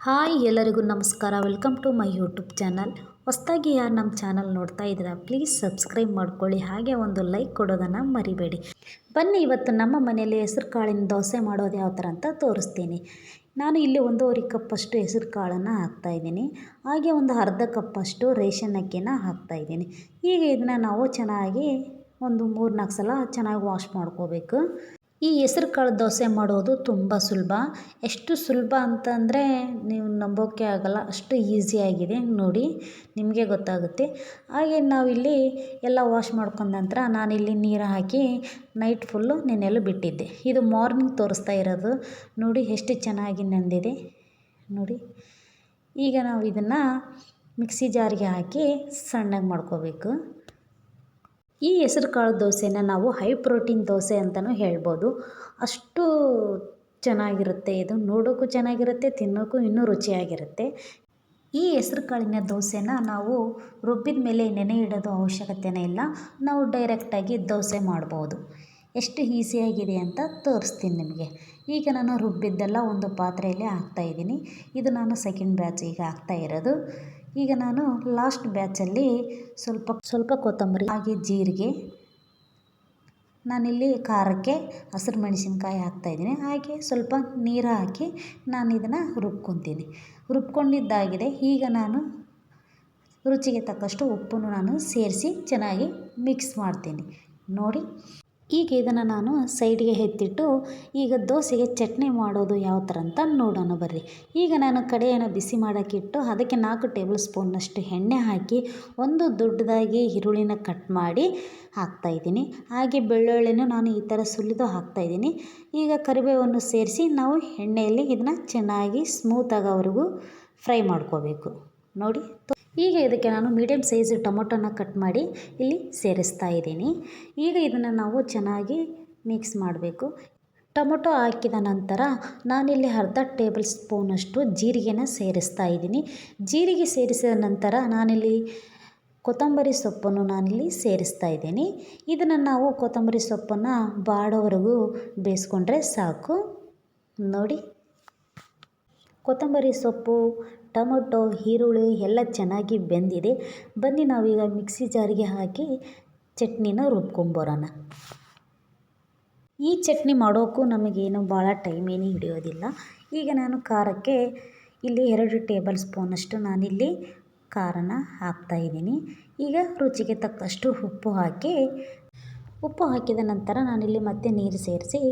Hi ಎಲ್ಲರಿಗೂ ನಮಸ್ಕಾರ. Welcome to my YouTube channel. ಹೊಸದಾಗಿ ಯಾರು ನಮ್ಮ ಚಾನಲ್ ನೋಡ್ತಾ ಇದ್ದೀರಾ ಪ್ಲೀಸ್ ಸಬ್ಸ್ಕ್ರೈಬ್ ಮಾಡ್ಕೊಳ್ಳಿ, ಹಾಗೆ ಒಂದು ಲೈಕ್ ಕೊಡೋದನ್ನು ಮರಿಬೇಡಿ. ಬನ್ನಿ ಇವತ್ತು ನಮ್ಮ ಮನೆಯಲ್ಲಿ ಹೆಸರು ಕಾಳಿನ ದೋಸೆ ಮಾಡೋದು ಯಾವ ಥರ ಅಂತ ತೋರಿಸ್ತೀನಿ. ನಾನು ಇಲ್ಲಿ 1.5 ಕಪ್ಪಷ್ಟು ಹೆಸರು ಕಾಳನ್ನು ಹಾಕ್ತಾಯಿದ್ದೀನಿ, ಹಾಗೆ ಒಂದು ಅರ್ಧ ಕಪ್ಪಷ್ಟು ರೇಷನ್ ಅಕ್ಕಿನ ಹಾಕ್ತಾಯಿದ್ದೀನಿ. ಈಗ ಇದನ್ನು ನಾವು ಚೆನ್ನಾಗಿ ಒಂದು 3-4 ಸಲ ಚೆನ್ನಾಗಿ ವಾಶ್ ಮಾಡ್ಕೋಬೇಕು. ಈ ಹೆಸರು ಕಾಳು ದೋಸೆ ಮಾಡೋದು ತುಂಬ ಸುಲಭ. ಎಷ್ಟು ಸುಲಭ ಅಂತಂದರೆ ನೀವು ನಂಬೋಕ್ಕೆ ಆಗಲ್ಲ, ಅಷ್ಟು ಈಸಿಯಾಗಿದೆ. ನೋಡಿ ನಿಮಗೆ ಗೊತ್ತಾಗುತ್ತೆ. ಹಾಗೆ ನಾವಿಲ್ಲಿ ಎಲ್ಲ ವಾಶ್ ಮಾಡ್ಕೊಂಡ ನಂತರ ನಾನಿಲ್ಲಿ ನೀರು ಹಾಕಿ ನೈಟ್ ಫುಲ್ಲು ನೆನೆಯಲು ಬಿಟ್ಟಿದ್ದೆ. ಇದು ಮಾರ್ನಿಂಗ್ ತೋರಿಸ್ತಾ ಇರೋದು. ನೋಡಿ ಎಷ್ಟು ಚೆನ್ನಾಗಿ ನೆಂದಿದೆ ನೋಡಿ. ಈಗ ನಾವು ಇದನ್ನು ಮಿಕ್ಸಿ ಜಾರಿಗೆ ಹಾಕಿ ಸಣ್ಣಗೆ ಮಾಡ್ಕೋಬೇಕು. ಈ ಹೆಸರು ಕಾಳು ದೋಸೆನ ನಾವು ಹೈ ಪ್ರೋಟೀನ್ ದೋಸೆ ಅಂತಲೂ ಹೇಳ್ಬೋದು. ಅಷ್ಟು ಚೆನ್ನಾಗಿರುತ್ತೆ ಇದು, ನೋಡೋಕ್ಕೂ ಚೆನ್ನಾಗಿರುತ್ತೆ, ತಿನ್ನೋಕ್ಕೂ ಇನ್ನೂ ರುಚಿಯಾಗಿರುತ್ತೆ. ಈ ಹೆಸರು ಕಾಳಿನ ದೋಸೆನ ನಾವು ರುಬ್ಬಿದ ಮೇಲೆ ನೆನೆ ಇಡೋದು ಅವಶ್ಯಕತೆಯೇ ಇಲ್ಲ, ನಾವು ಡೈರೆಕ್ಟಾಗಿ ದೋಸೆ ಮಾಡ್ಬೋದು. ಎಷ್ಟು ಈಸಿಯಾಗಿದೆ ಅಂತ ತೋರಿಸ್ತೀನಿ ನಿಮಗೆ. ಈಗ ನಾನು ರುಬ್ಬಿದ್ದೆಲ್ಲ ಒಂದು ಪಾತ್ರೆಯಲ್ಲಿ ಹಾಕ್ತಾಯಿದ್ದೀನಿ. ಇದು ನಾನು ಸೆಕೆಂಡ್ ಬ್ಯಾಚ್ ಈಗ ಹಾಕ್ತಾ ಇರೋದು. ಈಗ ನಾನು ಲಾಸ್ಟ್ ಬ್ಯಾಚಲ್ಲಿ ಸ್ವಲ್ಪ ಕೊತ್ತಂಬರಿ ಹಾಗೆ ಜೀರಿಗೆ, ನಾನಿಲ್ಲಿ ಖಾರಕ್ಕೆ ಹಸಿರು ಮೆಣಸಿನ್ಕಾಯಿ ಹಾಕ್ತಾಯಿದ್ದೀನಿ, ಹಾಗೆ ಸ್ವಲ್ಪ ನೀರು ಹಾಕಿ ನಾನು ಇದನ್ನು ರುಬ್ಕೊತೀನಿ. ರುಬ್ಕೊಂಡಿದ್ದಾಗಿದೆ. ಈಗ ನಾನು ರುಚಿಗೆ ತಕ್ಕಷ್ಟು ಉಪ್ಪನ್ನು ನಾನು ಸೇರಿಸಿ ಚೆನ್ನಾಗಿ ಮಿಕ್ಸ್ ಮಾಡ್ತೀನಿ ನೋಡಿ. ಈಗ ಇದನ್ನು ನಾನು ಸೈಡ್ಗೆ ಎತ್ತಿಟ್ಟು ಈಗ ದೋಸೆಗೆ ಚಟ್ನಿ ಮಾಡೋದು ಯಾವ ಥರ ಅಂತ ನೋಡೋಣ ಬರ್ರಿ. ಈಗ ನಾನು ಕಡೆಯನ್ನು ಬಿಸಿ ಮಾಡೋಕ್ಕಿಟ್ಟು ಅದಕ್ಕೆ 4 ಟೇಬಲ್ ಸ್ಪೂನ್ನಷ್ಟು ಎಣ್ಣೆ ಹಾಕಿ ಒಂದು ದೊಡ್ಡದಾಗಿ ಈರುಳ್ಳಿನ ಕಟ್ ಮಾಡಿ ಹಾಕ್ತಾಯಿದ್ದೀನಿ. ಹಾಗೆ ಬೆಳ್ಳುಳ್ಳಿನೂ ನಾನು ಈ ಥರ ಸುಲಿದು ಹಾಕ್ತಾಯಿದ್ದೀನಿ. ಈಗ ಕರಿಬೇವನ್ನು ಸೇರಿಸಿ ನಾವು ಎಣ್ಣೆಯಲ್ಲಿ ಇದನ್ನು ಚೆನ್ನಾಗಿ ಸ್ಮೂತ್ ಆಗೋವರೆಗೂ ಫ್ರೈ ಮಾಡ್ಕೋಬೇಕು ನೋಡಿ. ಈಗ ಇದಕ್ಕೆ ನಾನು ಮೀಡಿಯಮ್ ಸೈಜ್ ಟೊಮೊಟೊನ ಕಟ್ ಮಾಡಿ ಇಲ್ಲಿ ಸೇರಿಸ್ತಾ ಇದ್ದೀನಿ. ಈಗ ಇದನ್ನು ನಾವು ಚೆನ್ನಾಗಿ ಮಿಕ್ಸ್ ಮಾಡಬೇಕು. ಟೊಮೊಟೊ ಹಾಕಿದ ನಂತರ ನಾನಿಲ್ಲಿ ಅರ್ಧ ಟೇಬಲ್ ಸ್ಪೂನಷ್ಟು ಜೀರಿಗೆನ ಸೇರಿಸ್ತಾ ಇದ್ದೀನಿ. ಜೀರಿಗೆ ಸೇರಿಸಿದ ನಂತರ ನಾನಿಲ್ಲಿ ಕೊತ್ತಂಬರಿ ಸೊಪ್ಪನ್ನು ನಾನಿಲ್ಲಿ ಸೇರಿಸ್ತಾ ಇದ್ದೀನಿ. ಇದನ್ನು ನಾವು ಕೊತ್ತಂಬರಿ ಸೊಪ್ಪನ್ನು ಬಾಡೋವರೆಗೂ ಬೇಯಿಸ್ಕೊಂಡ್ರೆ ಸಾಕು ನೋಡಿ. ಕೊತ್ತಂಬರಿ ಸೊಪ್ಪು, ಟೊಮೊಟೊ, ಈರುಳ್ಳಿ ಎಲ್ಲ ಚೆನ್ನಾಗಿ ಬೆಂದಿದೆ. ಬನ್ನಿ ನಾವೀಗ ಮಿಕ್ಸಿ ಜಾರಿಗೆ ಹಾಕಿ ಚಟ್ನಿನ ರುಬ್ಕೊಂಬರೋಣ. ಈ ಚಟ್ನಿ ಮಾಡೋಕ್ಕೂ ನಮಗೇನು ಭಾಳ ಟೈಮೇನು ಹಿಡಿಯೋದಿಲ್ಲ. ಈಗ ನಾನು ಖಾರಕ್ಕೆ ಇಲ್ಲಿ 2 ಟೇಬಲ್ ಸ್ಪೂನಷ್ಟು ನಾನಿಲ್ಲಿ ಖಾರನ ಹಾಕ್ತಾಯಿದ್ದೀನಿ. ಈಗ ರುಚಿಗೆ ತಕ್ಕಷ್ಟು ಉಪ್ಪು ಹಾಕಿದ ನಂತರ ನಾನಿಲ್ಲಿ ಮತ್ತೆ ನೀರು ಸೇರಿಸಿ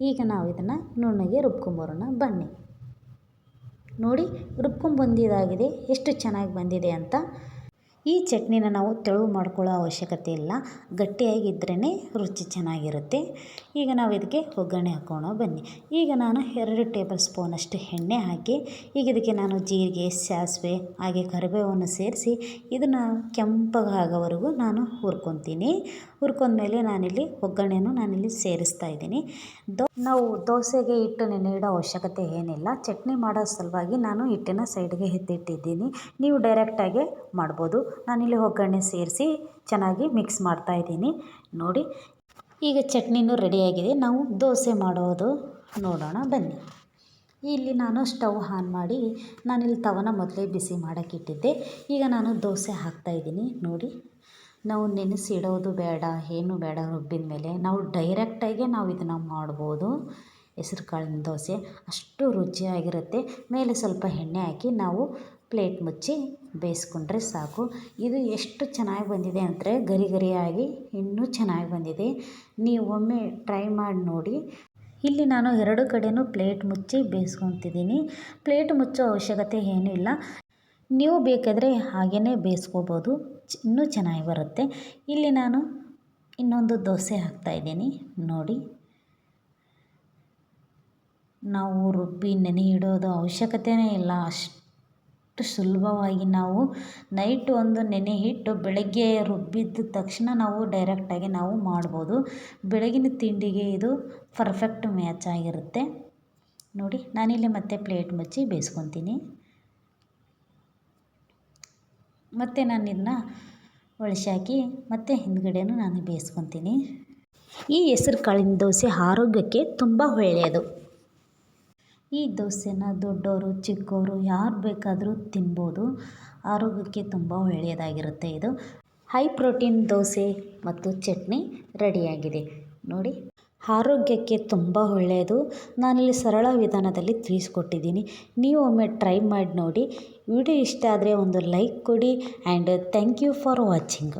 ಈಗ ನಾವು ಇದನ್ನು ನುಣ್ಣಗೆ ರುಬ್ಕೊಂಬರೋಣ ಬನ್ನಿ. ನೋಡಿ ರುಬ್ಕೊಂಬಂದಿದ್ದಾಗಿದೆ, ಎಷ್ಟು ಚೆನ್ನಾಗಿ ಬಂದಿದೆ ಅಂತ. ಈ ಚಟ್ನಿನ ನಾವು ತೆಳು ಮಾಡ್ಕೊಳ್ಳೋ ಅವಶ್ಯಕತೆ ಇಲ್ಲ, ಗಟ್ಟಿಯಾಗಿದ್ರೇ ರುಚಿ ಚೆನ್ನಾಗಿರುತ್ತೆ. ಈಗ ನಾವು ಇದಕ್ಕೆ ಒಗ್ಗರಣೆ ಹಾಕೋಣ ಬನ್ನಿ. ಈಗ ನಾನು 2 ಟೇಬಲ್ ಸ್ಪೂನಷ್ಟು ಎಣ್ಣೆ ಹಾಕಿ ಈಗ ಇದಕ್ಕೆ ನಾನು ಜೀರಿಗೆ, ಸಾಸಿವೆ ಹಾಗೆ ಕರಿಬೇವನ್ನು ಸೇರಿಸಿ ಇದನ್ನು ಕೆಂಪಗಾಗೋವರೆಗೂ ನಾನು ಹುರ್ಕೊತೀನಿ. ಹುರ್ಕೊಂಡ್ಮೇಲೆ ನಾನಿಲ್ಲಿ ಒಗ್ಗರಣೆಯನ್ನು ನಾನಿಲ್ಲಿ ಸೇರಿಸ್ತಾ ಇದ್ದೀನಿ. ನಾವು ದೋಸೆಗೆ ಹಿಟ್ಟು ನೆನೆ ಇಡೋ ಅವಶ್ಯಕತೆ ಏನಿಲ್ಲ. ಚಟ್ನಿ ಮಾಡೋ ಸಲುವಾಗಿ ನಾನು ಹಿಟ್ಟನ್ನು ಸೈಡ್ಗೆ ಎತ್ತಿಟ್ಟಿದ್ದೀನಿ. ನೀವು ಡೈರೆಕ್ಟಾಗಿ ಮಾಡ್ಬೋದು. ನಾನಿಲ್ಲಿ ಒಗ್ಗರಣೆ ಸೇರಿಸಿ ಚೆನ್ನಾಗಿ ಮಿಕ್ಸ್ ಮಾಡ್ತಾಯಿದ್ದೀನಿ ನೋಡಿ. ಈಗ ಚಟ್ನಿನೂ ರೆಡಿಯಾಗಿದೆ. ನಾವು ದೋಸೆ ಮಾಡೋದು ನೋಡೋಣ ಬನ್ನಿ. ಇಲ್ಲಿ ನಾನು ಸ್ಟವ್ ಆನ್ ಮಾಡಿ ನಾನಿಲ್ಲಿ ತವನ ಮೊದಲೇ ಬಿಸಿ ಮಾಡೋಕ್ಕಿಟ್ಟಿದ್ದೆ. ಈಗ ನಾನು ದೋಸೆ ಹಾಕ್ತಾಯಿದ್ದೀನಿ ನೋಡಿ. ನಾವು ನೆನೆಸಿಡೋದು ಬೇಡ, ಏನು ಬೇಡ. ರುಬ್ಬಿದ ಮೇಲೆ ನಾವು ಡೈರೆಕ್ಟಾಗಿ ನಾವು ಇದನ್ನು ಮಾಡ್ಬೋದು. ಹೆಸರು ಕಾಳಿನ ದೋಸೆ ಅಷ್ಟು ರುಚಿಯಾಗಿರುತ್ತೆ. ಮೇಲೆ ಸ್ವಲ್ಪ ಎಣ್ಣೆ ಹಾಕಿ ನಾವು ಪ್ಲೇಟ್ ಮುಚ್ಚಿ ಬೇಯಿಸ್ಕೊಂಡ್ರೆ ಸಾಕು. ಇದು ಎಷ್ಟು ಚೆನ್ನಾಗಿ ಬಂದಿದೆ ಅಂದರೆ ಗರಿ ಗರಿಯಾಗಿ ಇನ್ನೂ ಚೆನ್ನಾಗಿ ಬಂದಿದೆ. ನೀವು ಒಮ್ಮೆ ಟ್ರೈ ಮಾಡಿ ನೋಡಿ. ಇಲ್ಲಿ ನಾನು 2 ಕಡೆಯೂ ಪ್ಲೇಟ್ ಮುಚ್ಚಿ ಬೇಯಿಸ್ಕೊತಿದ್ದೀನಿ. ಪ್ಲೇಟ್ ಮುಚ್ಚೋ ಅವಶ್ಯಕತೆ ಏನೂ ಇಲ್ಲ, ನೀವು ಬೇಕಾದರೆ ಹಾಗೇ ಬೇಯಿಸ್ಕೋಬೋದು, ಇನ್ನೂ ಚೆನ್ನಾಗಿ ಬರುತ್ತೆ. ಇಲ್ಲಿ ನಾನು ಇನ್ನೊಂದು ದೋಸೆ ಹಾಕ್ತಾಯಿದ್ದೀನಿ ನೋಡಿ. ನಾವು ರುಬ್ಬಿ ನೆನೆ ಇಡೋದು ಅವಶ್ಯಕತೆಯೇ ಇಲ್ಲ, ಅಷ್ಟು ಸುಲಭವಾಗಿ ನಾವು ನೈಟ್ ಒಂದು ನೆನೆ ಇಟ್ಟು ಬೆಳಗ್ಗೆ ರುಬ್ಬಿದ ತಕ್ಷಣ ನಾವು ಡೈರೆಕ್ಟಾಗಿ ನಾವು ಮಾಡ್ಬೋದು. ಬೆಳಗಿನ ತಿಂಡಿಗೆ ಇದು ಪರ್ಫೆಕ್ಟ್ ಮ್ಯಾಚ್ ಆಗಿರುತ್ತೆ ನೋಡಿ. ನಾನಿಲ್ಲಿ ಮತ್ತೆ ಪ್ಲೇಟ್ ಮುಚ್ಚಿ ಬೇಯಿಸ್ಕೊತೀನಿ. ಮತ್ತು ನಾನು ಇದನ್ನ ಒಳಸಾಕಿ ಮತ್ತು ಹಿಂದ್ಗಡೆನೂ ನಾನು ಬೇಯಿಸ್ಕೊತೀನಿ. ಈ ಹೆಸರು ಕಾಳಿನ ದೋಸೆ ಆರೋಗ್ಯಕ್ಕೆ ತುಂಬ ಒಳ್ಳೆಯದು. ಈ ದೋಸೆನ ದೊಡ್ಡವರು ಚಿಕ್ಕವರು ಯಾರು ಬೇಕಾದರೂ ತಿನ್ಬೋದು. ಆರೋಗ್ಯಕ್ಕೆ ತುಂಬ ಒಳ್ಳೆಯದಾಗಿರುತ್ತೆ ಇದು. ಹೈ ಪ್ರೋಟೀನ್ ದೋಸೆ ಮತ್ತು ಚಟ್ನಿ ರೆಡಿಯಾಗಿದೆ ನೋಡಿ. ಆರೋಗ್ಯಕ್ಕೆ ತುಂಬ ಒಳ್ಳೆಯದು. ನಾನಿಲ್ಲಿ ಸರಳ ವಿಧಾನದಲ್ಲಿ ತಿಳಿಸ್ಕೊಟ್ಟಿದ್ದೀನಿ. ನೀವು ಒಮ್ಮೆ ಟ್ರೈ ಮಾಡಿ ನೋಡಿ. ವಿಡಿಯೋ ಇಷ್ಟ ಆದರೆ ಒಂದು ಲೈಕ್ ಕೊಡಿ and thank you for watching.